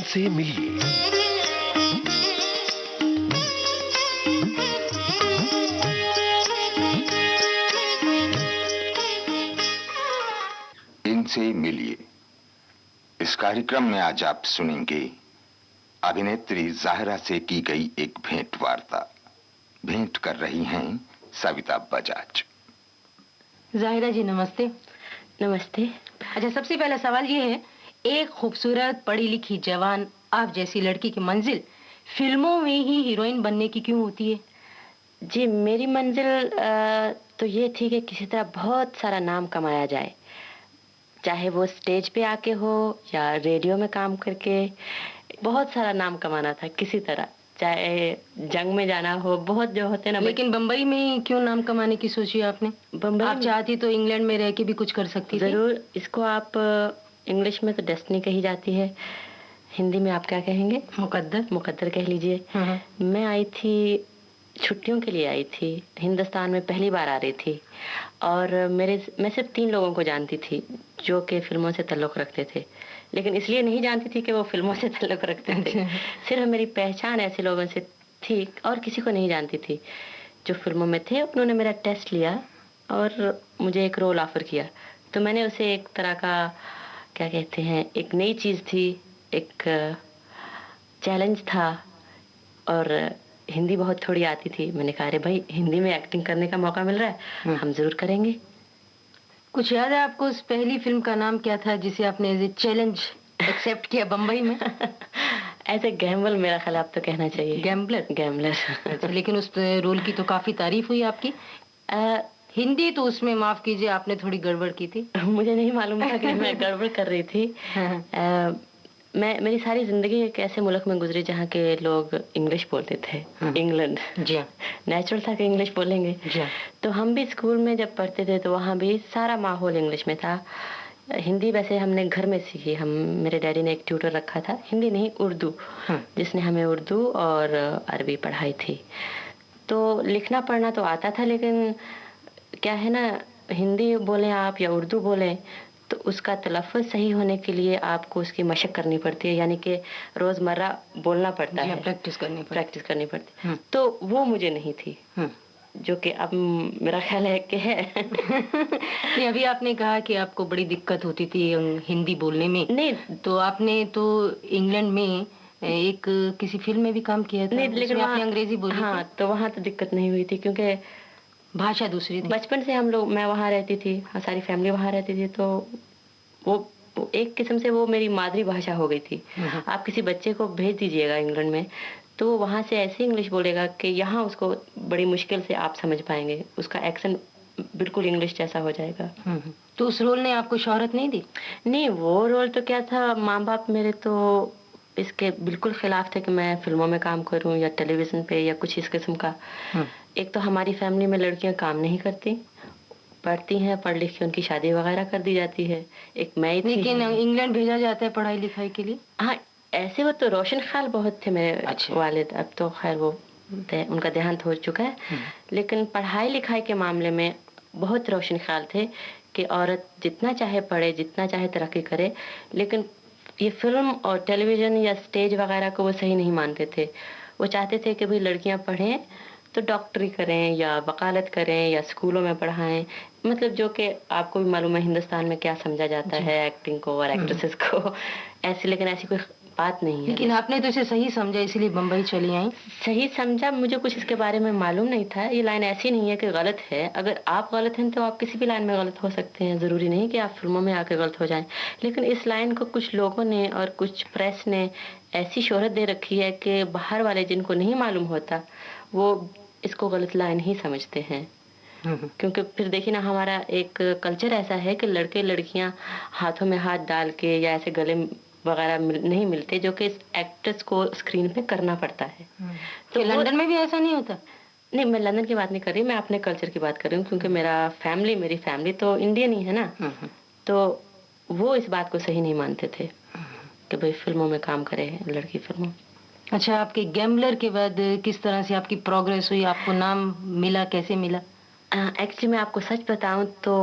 इनसे मिलिए। इनसे मिलिए। इस कार्यक्रम में आज आप सुनेंगे अभिनेत्री जाहिरा से की गई एक भेंट वार्ता। भेंट कर रही हैं सविता बजाज। जाहिरा जी नमस्ते। नमस्ते। अच्छा, सबसे पहला सवाल ये है, एक खूबसूरत पढ़ी लिखी जवान आप जैसी लड़की की मंजिल फिल्मों में ही हीरोइन बनने की क्यों होती है? जी, मेरी मंजिल तो ये थी कि किसी तरह बहुत सारा नाम कमाया जाए, चाहे वो स्टेज पे आके हो या रेडियो में काम करके। बहुत सारा नाम कमाना था किसी तरह, चाहे जंग में जाना हो, बहुत जो होते ना। लेकिन बम्बई में क्यों नाम कमाने की सोची आपने? बम्बई आप चाहती तो इंग्लैंड में रह के भी कुछ कर सकती थी। जरूर। इसको आप इंग्लिश में तो डेस्टिनी कही जाती है, हिंदी में आप क्या कहेंगे? मुकद्दर। मुकद्दर कह लीजिए। मैं आई थी, छुट्टियों के लिए आई थी, हिंदुस्तान में पहली बार आ रही थी और मैं सिर्फ 3 लोगों को जानती थी जो कि फिल्मों से ताल्लुक़ रखते थे, लेकिन इसलिए नहीं जानती थी कि वो फिल्मों से ताल्लुक़ रखते थे। सिर्फ मेरी पहचान ऐसे लोगों से थी और किसी को नहीं जानती थी जो फिल्मों में थे। उन्होंने मेरा टेस्ट लिया और मुझे एक रोल ऑफर किया, तो मैंने उसे एक तरह का क्या कहते हैं, एक नई चीज़ थी, एक चैलेंज था और हिंदी बहुत थोड़ी आती थी। मैंने कहा अरे भाई, हिंदी में एक्टिंग करने का मौका मिल रहा है, हम जरूर करेंगे। कुछ याद है आपको उस पहली फिल्म का नाम क्या था जिसे आपने एज ए चैलेंज एक्सेप्ट किया बम्बई में? एज ए गैम्बल मेरा ख्याल आप तो कहना चाहिए। गैम्बलर? गैम्बलर। अच्छा, लेकिन उस रोल की तो काफी तारीफ हुई आपकी। हिंदी तो उसमें माफ कीजिए आपने थोड़ी गड़बड़ की थी। मुझे नहीं मालूम था कि मैं गड़बड़ कर रही थी। मेरी सारी जिंदगी एक ऐसे मुल्क में गुजरी जहाँ के लोग इंग्लिश बोलते थे। इंग्लैंड। जी हाँ। नेचुरल था कि इंग्लिश बोलेंगे। जी हाँ। तो हम भी स्कूल में जब पढ़ते थे तो वहाँ भी सारा माहौल इंग्लिश में था। हिंदी वैसे हमने घर में सीखी। मेरे डैडी ने एक ट्यूटर रखा था, हिंदी नहीं उर्दू, जिसने हमें उर्दू और अरबी पढ़ाई थी। तो लिखना पढ़ना तो आता था, लेकिन क्या है ना, हिंदी बोलें आप या उर्दू बोलें तो उसका तलफ़्फ़ुज़ सही होने के लिए आपको उसकी मशक करनी पड़ती है, यानी कि रोज़मर्रा बोलना पड़ता है, प्रैक्टिस करनी पड़ती। तो वो मुझे नहीं थी, जो कि अब मेरा ख्याल है कि है। नहीं, अभी आपने कहा कि आपको बड़ी दिक्कत होती थी हिंदी बोलने में। नहीं, तो आपने तो इंग्लैंड में एक किसी फिल्म में भी काम किया था। नहीं, लेकिन आपने अंग्रेजी बोली। हाँ, तो वहाँ तो दिक्कत नहीं हुई थी क्योंकि भाषा दूसरी थी। बचपन से मैं वहाँ रहती थी, सारी फैमिली वहाँ रहती थी, तो वो एक किस्म से वो मेरी मातृभाषा हो गई थी। आप किसी बच्चे को भेज दीजिएगा इंग्लैंड में तो वहाँ से ऐसी इंग्लिश बोलेगा कि यहाँ उसको बड़ी मुश्किल से आप समझ पाएंगे, उसका एक्सेंट बिल्कुल इंग्लिश जैसा हो जाएगा। तो उस रोल ने आपको शोहरत नहीं दी? नहीं, वो रोल तो क्या था, माँ बाप मेरे तो इसके बिल्कुल खिलाफ थे कि मैं फिल्मों में काम करूं या टेलीविजन पे या कुछ इस किस्म का। एक तो हमारी फैमिली में लड़कियां काम नहीं करती, पढ़ती हैं, पढ़ लिख के उनकी शादी वगैरह कर दी जाती है। एक मैं ही थी। लेकिन इंग्लैंड भेजा जाता है पढ़ाई लिखाई के लिए? हाँ, ऐसे वो तो रोशन ख्याल बहुत थे मेरे वालिद, अब तो खैर वो उनका देहांत हो चुका है, लेकिन पढ़ाई लिखाई के मामले में बहुत रोशन ख्याल थे कि औरत जितना चाहे पढ़े, जितना चाहे तरक्की करे, लेकिन ये फिल्म और टेलीविजन या स्टेज वगैरह को वो सही नहीं मानते थे। वो चाहते थे कि भाई लड़कियां पढ़ें तो डॉक्टरी करें या वकालत करें या स्कूलों में पढ़ाएं, मतलब जो कि आपको भी मालूम है हिंदुस्तान में क्या समझा जाता है एक्टिंग को और एक्ट्रेसेस को ऐसे, लेकिन ऐसी कोई बात नहीं है। लेकिन आपने तो इसे सही समझा, इसलिए बम्बई चली आई। सही समझा, मुझे कुछ इसके बारे में मालूम नहीं था। ये लाइन ऐसी नहीं है कि गलत है, अगर आप गलत हैं तो आप किसी भी लाइन में गलत हो सकते हैं, ज़रूरी नहीं कि आप फिल्मों में आकर गलत हो जाएं। लेकिन इस लाइन को कुछ लोगों ने और कुछ प्रेस ने ऐसी शोहरत दे रखी है कि बाहर वाले जिनको नहीं मालूम होता वो इसको गलत लाइन ही समझते हैं। क्योंकि फिर देखिए ना, हमारा एक कल्चर ऐसा है कि लड़के लड़कियां हाथों में हाथ डाल के या ऐसे गले वगैरह नहीं मिलते, जो कि एक्टर्स को स्क्रीन पे करना पड़ता है। तो लंदन में भी ऐसा नहीं होता? नहीं, मैं लंदन की बात नहीं कर रही, मैं अपने कल्चर की बात कर रही हूँ, क्योंकि मेरी फैमिली तो इंडियन ही है ना, तो वो इस बात को सही नहीं मानते थे कि भाई फिल्मों में काम करे लड़की फिल्मों। अच्छा, आपके गैम्बलर के बाद किस तरह से आपकी प्रोग्रेस हुई, आपको नाम मिला, कैसे मिला? एक्चुअली मैं आपको सच बताऊं तो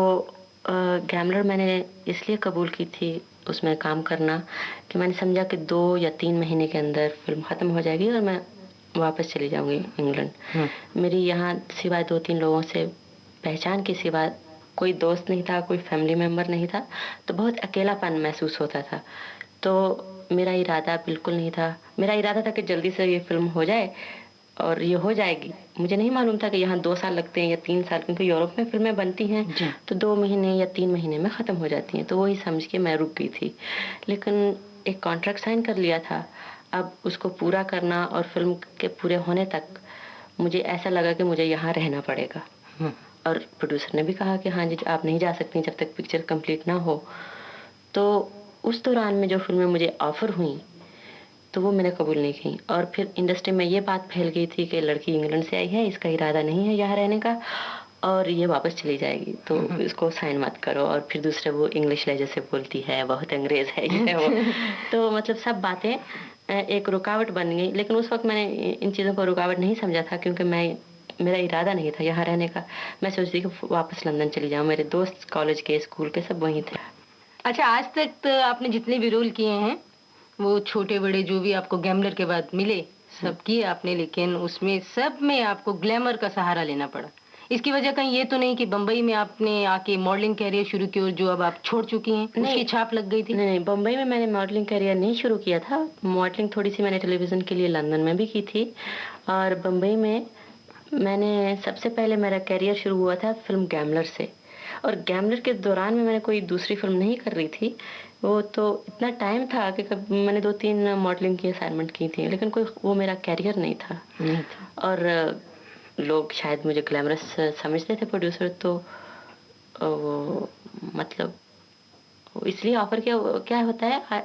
गैमलर मैंने इसलिए कबूल की थी उसमें काम करना कि मैंने समझा कि 2 या 3 महीने के अंदर फिल्म ख़त्म हो जाएगी और मैं वापस चली जाऊंगी इंग्लैंड। मेरी यहाँ सिवाय 2-3 लोगों से पहचान के सिवा कोई दोस्त नहीं था, कोई फैमिली मेम्बर नहीं था, तो बहुत अकेलापन महसूस होता था। तो मेरा इरादा बिल्कुल नहीं था, मेरा इरादा था कि जल्दी से ये फिल्म हो जाए और ये हो जाएगी। मुझे नहीं मालूम था कि यहाँ 2 साल लगते हैं या 3 साल, क्योंकि यूरोप में फिल्में बनती हैं तो 2 महीने या 3 महीने में ख़त्म हो जाती हैं। तो वही समझ के मैं रुक गई थी, लेकिन एक कॉन्ट्रैक्ट साइन कर लिया था। अब उसको पूरा करना और फिल्म के पूरे होने तक मुझे ऐसा लगा कि मुझे यहाँ रहना पड़ेगा। और प्रोड्यूसर ने भी कहा कि हाँ जी आप नहीं जा सकती जब तक पिक्चर कंप्लीट ना हो। तो उस दौरान में जो फिल्में मुझे ऑफर हुई तो वो मैंने कबूल नहीं की। और फिर इंडस्ट्री में ये बात फैल गई थी कि लड़की इंग्लैंड से आई है, इसका इरादा नहीं है यहाँ रहने का और ये वापस चली जाएगी, तो इसको साइन मत करो। और फिर दूसरे वो इंग्लिश लहजे से बोलती है, बहुत अंग्रेज है ये है वो। तो मतलब सब बातें एक रुकावट बन गई। लेकिन उस वक्त मैंने इन चीज़ों को रुकावट नहीं समझा था, क्योंकि मेरा इरादा नहीं था यहाँ रहने का। मैं सोचती कि वापस लंदन चली जाऊँ, मेरे दोस्त कॉलेज के स्कूल के सब वहीं थे। अच्छा, आज तक तो आपने जितने भी रोल किए हैं वो छोटे बड़े जो भी आपको गैमलर के बाद मिले सब किए आपने, लेकिन उसमें सब में आपको ग्लैमर का सहारा लेना पड़ा। इसकी वजह कहीं ये तो नहीं कि बम्बई में आपने आके मॉडलिंग कैरियर शुरू की और जो अब आप छोड़ चुकी हैं उसकी छाप लग गई थी? नहीं, बम्बई में मैंने मॉडलिंग कैरियर नहीं शुरू किया था। मॉडलिंग थोड़ी सी मैंने टेलीविजन के लिए लंदन में भी की थी, और बम्बई में मैंने सबसे पहले मेरा कैरियर शुरू हुआ था फिल्म गैमलर से। और गैमलर के दौरान में मैंने कोई दूसरी फिल्म नहीं कर रही थी, वो तो इतना टाइम था कि मैंने 2-3 मॉडलिंग की असाइनमेंट की थी, लेकिन कोई वो मेरा कैरियर नहीं था। और लोग शायद मुझे ग्लैमरस समझते थे प्रोड्यूसर, तो वो मतलब इसलिए ऑफर क्या होता है,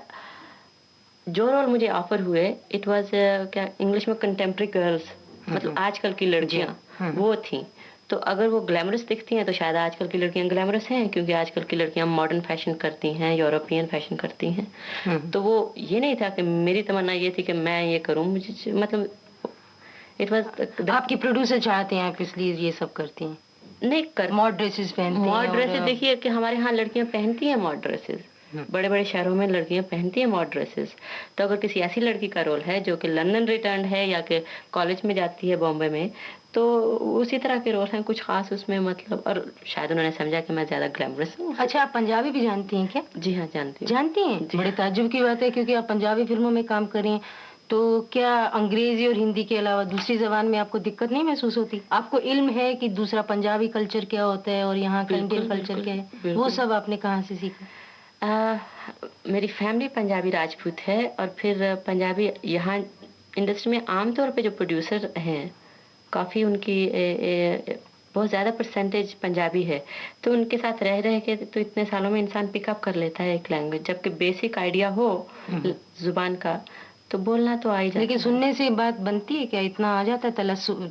जो रोल मुझे ऑफर हुए इट वाज क्या इंग्लिश में कंटेम्प्रेरी गर्ल्स, मतलब आजकल की लड़कियां वो थी। तो अगर वो ग्लैमरस दिखती हैं तो शायद आजकल की लड़कियां ग्लैमरस हैं, क्योंकि आजकल की लड़कियां मॉडर्न फैशन करती हैं, यूरोपियन फैशन करती हैं। तो वो ये नहीं था कि मेरी तमन्ना ये थी कि मैं ये करूं, मुझे मतलब इट वाज आपके प्रोड्यूसर चाहते हैं आप इसलिए ये सब करती हैं? नहीं कर मॉड ड्रेसेस पहनती हैं। मॉड ड्रेसेस देखिए कि हमारे यहाँ लड़कियां पहनती हैं मॉड ड्रेसेस, बड़े बड़े शहरों में लड़कियां पहनती हैं मॉड ड्रेसेस। तो अगर किसी ऐसी लड़की का रोल है जो कि लंदन रिटर्न है या कि कॉलेज में जाती है बॉम्बे में, तो उसी तरह के रोल हैं कुछ खास उसमें, मतलब। और शायद उन्होंने समझा कि मैं ज्यादा ग्लैमरस हूँ। अच्छा, आप पंजाबी भी जानती हैं क्या? जी हाँ, जानती हूँ। जानती हैं? बड़े ताज्जुब की बात है, क्योंकि आप पंजाबी फिल्मों में काम करें तो क्या अंग्रेजी और हिंदी के अलावा दूसरी जबान में आपको दिक्कत नहीं महसूस होती? आपको इल्म है कि दूसरा पंजाबी कल्चर क्या होता है और यहाँ का इंडियन कल्चर क्या है? वो सब आपने कहाँ से सीखा? मेरी फैमिली पंजाबी राजपूत है, और फिर पंजाबी यहाँ इंडस्ट्री में आमतौर पे जो प्रोड्यूसर हैं काफ़ी उनकी बहुत ज़्यादा परसेंटेज पंजाबी है। तो उनके साथ रह रह के तो इतने सालों में इंसान पिकअप कर लेता है एक लैंग्वेज, जबकि बेसिक आइडिया हो जुबान का तो बोलना तो आ ही जाता है। लेकिन सुनने से बात बनती है क्या? इतना आ जाता है,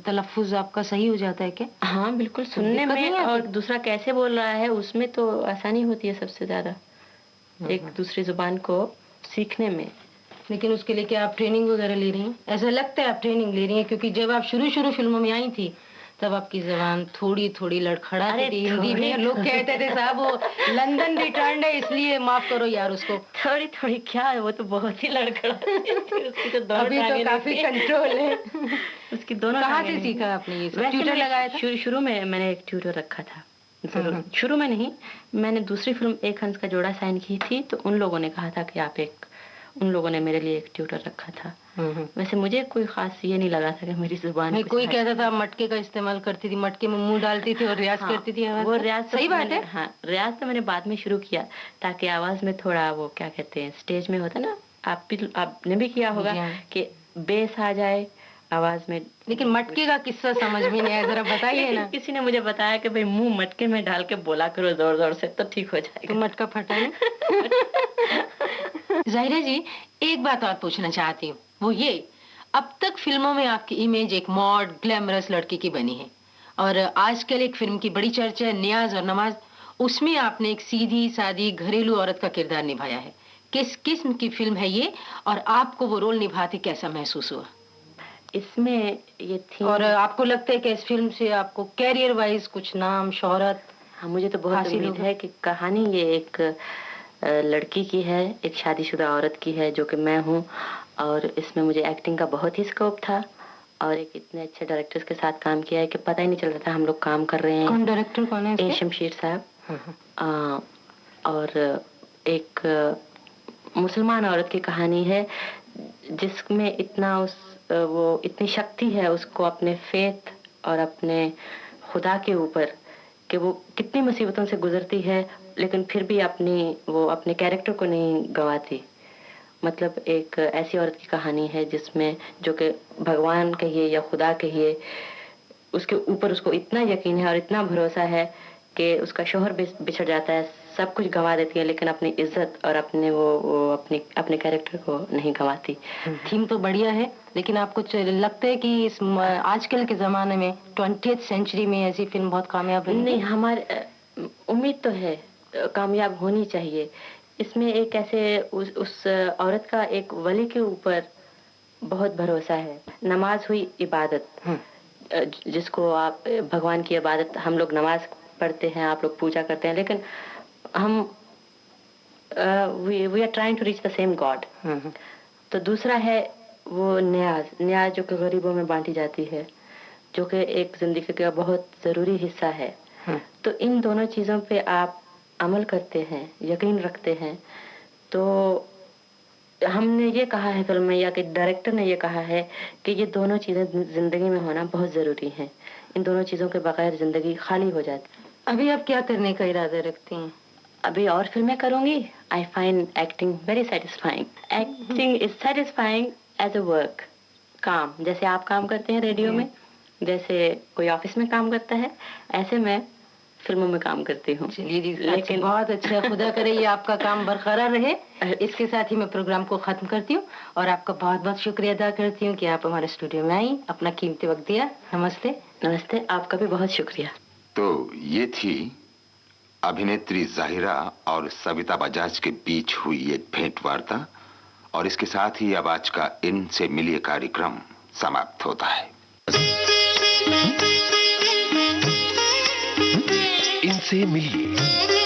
तलफ्फुज आपका सही हो जाता है क्या? हाँ बिल्कुल, सुनने में, और दूसरा कैसे बोल रहा है उसमें तो आसानी होती है सबसे ज़्यादा, एक दूसरी जुबान को सीखने में। लेकिन उसके लिए क्या आप ट्रेनिंग वगैरह ले रही हैं? ऐसा लगता है आप ट्रेनिंग ले रही हैं, क्योंकि जब आप शुरू फिल्मों में आई थी तब आपकी जबान थोड़ी लड़खड़ाती थी हिंदी में। लोग कहते थे साहब वो लंदन रिटर्न है इसलिए माफ करो यार उसको। थोड़ी क्या है, वो तो बहुत ही लड़खड़ाती थी। उसकी तो दोनों अभी तो काफी कंट्रोल है। उसकी दोनों। कहाँ से सीखा आपने ये सब? ट्यूटर लगाया था? शुरू में मैंने एक ट्यूटर रखा था। शुरू में नहीं, मैंने दूसरी फिल्म एक हंस का जोड़ा साइन की थी, तो उन लोगों ने कहा था कि उन लोगों ने मेरे लिए एक ट्यूटर रखा था। वैसे मुझे कोई खास ये नहीं लगा था कि मेरी जुबान में कोई कहता था मटके का इस्तेमाल करती थी, मटके में मुंह डालती थी और रियाज करती थी आवाज। वो रियाज सही बात है। हाँ, रियाज तो मैंने बाद में शुरू किया ताकि आवाज में थोड़ा वो क्या कहते हैं स्टेज में होता ना, आपने भी किया होगा कि बेस आ जाए आवाज में। लेकिन मटके का किस्सा समझ में नहीं आया, जरा बताइए ना। किसी ने मुझे बताया कि भाई मुंह मटके में डाल के बोला करो जोर जोर से तो ठीक हो जाएगा। तो मटका फटा नहीं? जाहिरा जी, एक बात और पूछना चाहती हूँ, वो ये, अब तक फिल्मों में आपकी इमेज एक मॉड ग्लैमरस लड़की की बनी है, और आजकल एक फिल्म की बड़ी चर्चा है नियाज और नमाज, उसमें आपने एक सीधी सादी घरेलू औरत का किरदार निभाया है। किस किस्म की फिल्म है ये, और आपको वो रोल निभाते कैसा महसूस हुआ? इसमें ये थी, और आपको लगता है कि इस फिल्म से आपको कैरियर वाइज कुछ नाम शोहरत हाँ, मुझे तो बहुत हासिल उम्मीद होगा। है कि कहानी ये एक लड़की की है, एक शादीशुदा औरत की है जो कि मैं हूँ, और इसमें मुझे एक्टिंग का बहुत ही स्कोप था और एक इतने अच्छे डायरेक्टर्स के साथ काम किया है कि पता ही नहीं चल रहा था हम लोग काम कर रहे हैं। कौन डायरेक्टर कौन है ए इसके? शमशीर साहब। हाँ, हाँ। और एक मुसलमान औरत की कहानी है जिसमें इतना वो इतनी शक्ति है उसको अपने फेथ और अपने खुदा के ऊपर कि वो कितनी मुसीबतों से गुजरती है लेकिन फिर भी वो अपने कैरेक्टर को नहीं गंवाती। मतलब एक ऐसी औरत की कहानी है जिसमें जो कि भगवान कहिए या खुदा कहिए उसके ऊपर उसको इतना यकीन है और इतना भरोसा है कि उसका शौहर बिछड़ जाता है, सब कुछ गंवा देती है लेकिन अपनी इज्जत और वो अपने कैरेक्टर को नहीं गंवाती। थीम तो बढ़िया है, लेकिन आपको लगता है कि इस आजकल के जमाने में 20th सेंचुरी में ऐसी फिल्म बहुत कामयाब रही? नहीं, हमारे उम्मीद तो है, कामयाब होनी चाहिए। इसमें एक ऐसे उस औरत का एक वली के ऊपर बहुत भरोसा है। नमाज हुई इबादत, जिसको आप भगवान की इबादत, हम लोग नमाज पढ़ते हैं, आप लोग पूजा करते हैं, लेकिन हम we are trying to reach the same God. तो दूसरा है वो न्याज जो कि गरीबों में बांटी जाती है, जो कि एक जिंदगी का बहुत जरूरी हिस्सा है। तो इन दोनों चीजों पे आप अमल करते हैं, यकीन रखते हैं, तो हमने ये कहा है फिल्म में, या कि डायरेक्टर ने ये कहा है कि ये दोनों चीजें जिंदगी में होना बहुत जरूरी है। इन दोनों चीजों के बगैर जिंदगी खाली हो जाती। अभी आप क्या करने का इरादा रखती हैं? अभी और फिल्में करूंगी। I find acting very satisfying. Acting is satisfying as a work. काम जैसे आप काम करते हैं रेडियो में, जैसे कोई ऑफिस में काम करता है, ऐसे मैं फिल्मों में काम करती हूँ। चलिए जी, लेकिन बहुत अच्छा, खुदा करे ये आपका काम बरकरार रहे। इसके साथ ही मैं प्रोग्राम को खत्म करती हूँ और आपका बहुत बहुत शुक्रिया अदा करती हूँ कि आप हमारे स्टूडियो में आई, अपना कीमती वक्त दिया। नमस्ते। नमस्ते, आपका भी बहुत शुक्रिया। तो ये थी अभिनेत्री जाहिरा और सविता बजाज के बीच हुई एक भेंट वार्ता, और इसके साथ ही अब आज का इनसे मिलिए कार्यक्रम समाप्त होता है। इनसे मिलिए